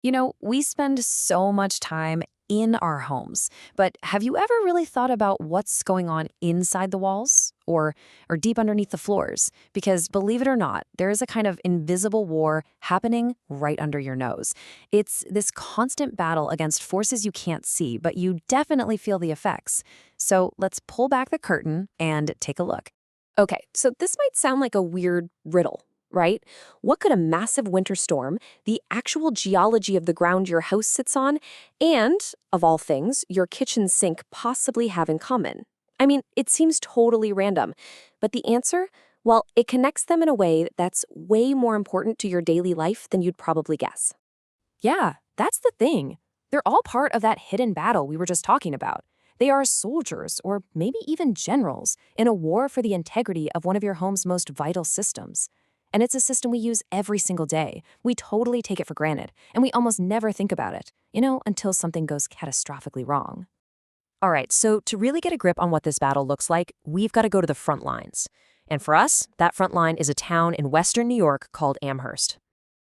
We spend so much time in our homes, but have you ever really thought about what's going on inside the walls or deep underneath the floors? Because believe it or not, there is a kind of invisible war happening right under your nose. It's this constant battle against forces you can't see, but you definitely feel the effects. So let's pull back the curtain and take a look. Okay, so this might sound like a weird riddle, right? What could a massive winter storm, the actual geology of the ground your house sits on, and, of all things, your kitchen sink possibly have in common? I mean, it seems totally random, but the answer? Well, it connects them in a way that's way more important to your daily life than you'd probably guess. Yeah, that's the thing. They're all part of that hidden battle we were just talking about. They are soldiers, or maybe even generals, in a war for the integrity of one of your home's most vital systems. And it's a system we use every single day. We totally take it for granted, and we almost never think about it, until something goes catastrophically wrong. All right, so to really get a grip on what this battle looks like, we've got to go to the front lines. And for us, that front line is a town in western New York called Amherst.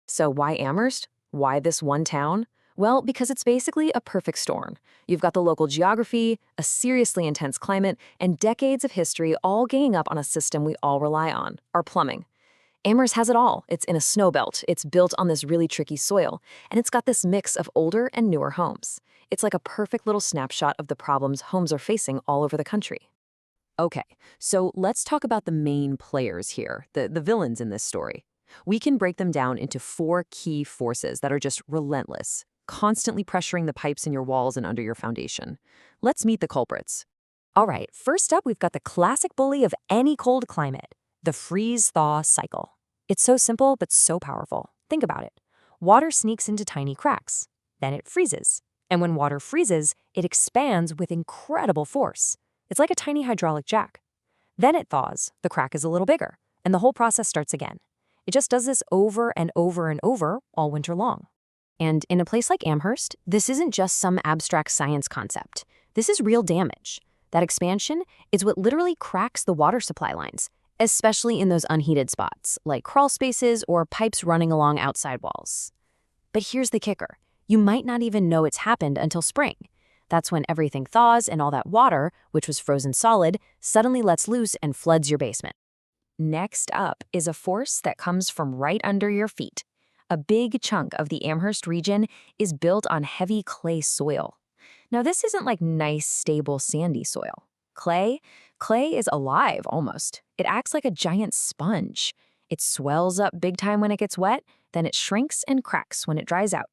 So why Amherst? Why this one town? Well, because it's basically a perfect storm. You've got the local geography, a seriously intense climate, and decades of history all ganging up on a system we all rely on, our plumbing. Amherst has it all. It's in a snow belt, it's built on this really tricky soil, and it's got this mix of older and newer homes. It's like a perfect little snapshot of the problems homes are facing all over the country. Okay, so let's talk about the main players here, the villains in this story. We can break them down into four key forces that are just relentless, constantly pressuring the pipes in your walls and under your foundation. Let's meet the culprits. All right, first up, we've got the classic bully of any cold climate, the freeze-thaw cycle. It's so simple, but so powerful. Think about it. Water sneaks into tiny cracks. Then it freezes. And when water freezes, it expands with incredible force. It's like a tiny hydraulic jack. Then it thaws, the crack is a little bigger, and the whole process starts again. It just does this over and over and over all winter long. And in a place like Amherst, this isn't just some abstract science concept. This is real damage. That expansion is what literally cracks the water supply lines, especially in those unheated spots, like crawl spaces or pipes running along outside walls. But here's the kicker. You might not even know it's happened until spring. That's when everything thaws and all that water, which was frozen solid, suddenly lets loose and floods your basement. Next up is a force that comes from right under your feet. A big chunk of the Amherst region is built on heavy clay soil. Now, this isn't like nice, stable, sandy soil. Clay is alive almost. It acts like a giant sponge. It swells up big time when it gets wet, then it shrinks and cracks when it dries out.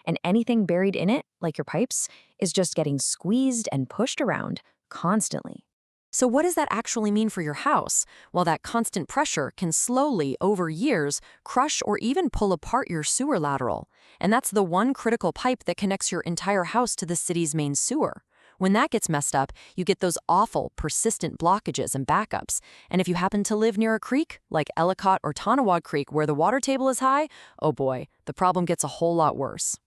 And anything buried in it, like your pipes, is just getting squeezed and pushed around constantly. So what does that actually mean for your house? Well, that constant pressure can slowly, over years, crush or even pull apart your sewer lateral. And that's the one critical pipe that connects your entire house to the city's main sewer. When that gets messed up, you get those awful, persistent blockages and backups. And if you happen to live near a creek, like Ellicott or Tonawad Creek, where the water table is high, oh boy, the problem gets a whole lot worse.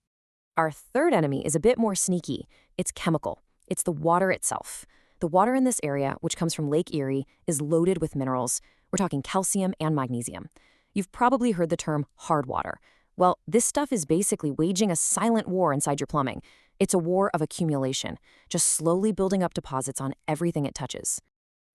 Our third enemy is a bit more sneaky. It's chemical. It's the water itself. The water in this area, which comes from Lake Erie, is loaded with minerals. We're talking calcium and magnesium. You've probably heard the term hard water. Well, this stuff is basically waging a silent war inside your plumbing. It's a war of accumulation, just slowly building up deposits on everything it touches.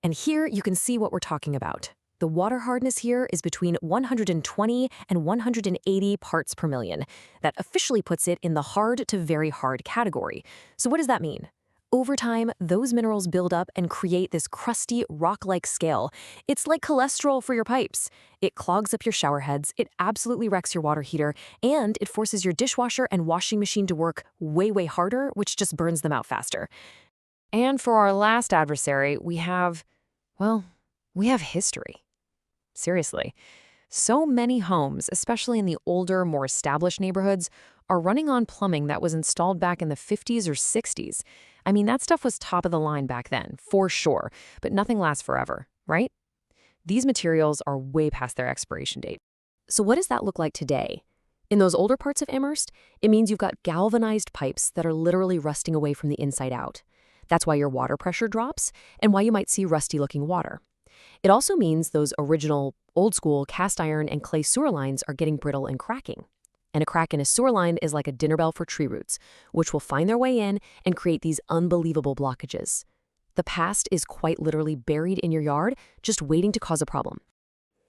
And here you can see what we're talking about. The water hardness here is between 120 and 180 parts per million. That officially puts it in the hard to very hard category. So what does that mean? Over time, those minerals build up and create this crusty, rock-like scale. It's like cholesterol for your pipes. It clogs up your shower heads, it absolutely wrecks your water heater, and it forces your dishwasher and washing machine to work way, way harder, which just burns them out faster. And for our last adversary, we have history. Seriously. So many homes, especially in the older, more established neighborhoods, are running on plumbing that was installed back in the 50s or 60s. I mean, that stuff was top of the line back then, for sure, but nothing lasts forever, right? These materials are way past their expiration date. So what does that look like today? In those older parts of Amherst, it means you've got galvanized pipes that are literally rusting away from the inside out. That's why your water pressure drops and why you might see rusty-looking water. It also means those original, old-school cast iron and clay sewer lines are getting brittle and cracking. And a crack in a sewer line is like a dinner bell for tree roots, which will find their way in and create these unbelievable blockages. The past is quite literally buried in your yard, just waiting to cause a problem.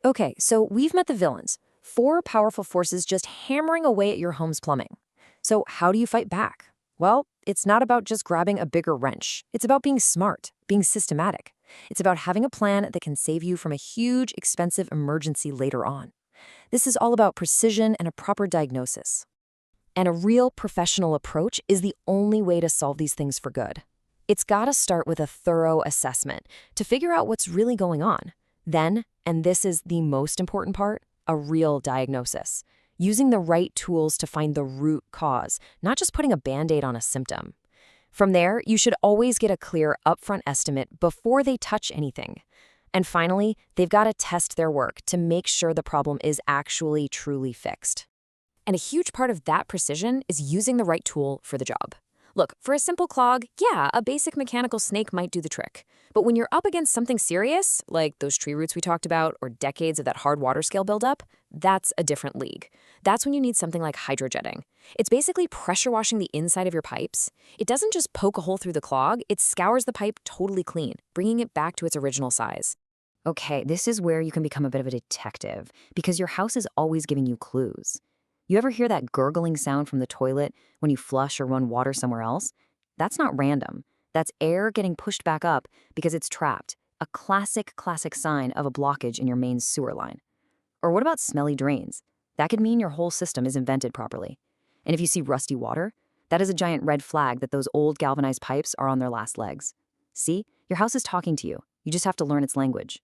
Okay, so we've met the villains. 4 powerful forces just hammering away at your home's plumbing. So how do you fight back? Well, it's not about just grabbing a bigger wrench. It's about being smart, being systematic. It's about having a plan that can save you from a huge, expensive emergency later on. This is all about precision and a proper diagnosis. And a real professional approach is the only way to solve these things for good. It's got to start with a thorough assessment to figure out what's really going on. Then, and this is the most important part, a real diagnosis. Using the right tools to find the root cause, not just putting a Band-Aid on a symptom. From there, you should always get a clear upfront estimate before they touch anything. And finally, they've got to test their work to make sure the problem is actually truly fixed. And a huge part of that precision is using the right tool for the job. Look, for a simple clog, yeah, a basic mechanical snake might do the trick. But when you're up against something serious, like those tree roots we talked about or decades of that hard water scale buildup, that's a different league. That's when you need something like hydrojetting. It's basically pressure washing the inside of your pipes. It doesn't just poke a hole through the clog, it scours the pipe totally clean, bringing it back to its original size. Okay, this is where you can become a bit of a detective because your house is always giving you clues. You ever hear that gurgling sound from the toilet when you flush or run water somewhere else? That's not random. That's air getting pushed back up because it's trapped, a classic sign of a blockage in your main sewer line. Or what about smelly drains? That could mean your whole system isn't vented properly. And if you see rusty water, that is a giant red flag that those old galvanized pipes are on their last legs. See, your house is talking to you. You just have to learn its language.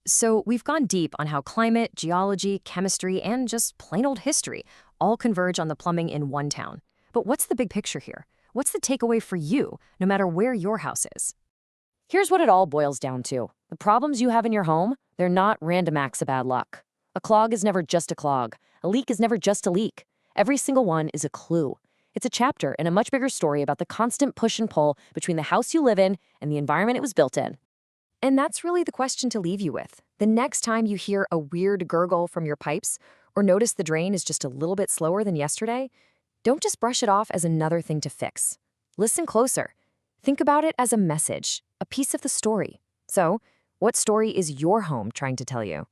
So we've gone deep on how climate, geology, chemistry, and just plain old history all converge on the plumbing in one town. But what's the big picture here? What's the takeaway for you, no matter where your house is? Here's what it all boils down to. The problems you have in your home, they're not random acts of bad luck. A clog is never just a clog. A leak is never just a leak. Every single one is a clue. It's a chapter in a much bigger story about the constant push and pull between the house you live in and the environment it was built in. And that's really the question to leave you with. The next time you hear a weird gurgle from your pipes or notice the drain is just a little bit slower than yesterday, don't just brush it off as another thing to fix. Listen closer. Think about it as a message, a piece of the story. So, what story is your home trying to tell you?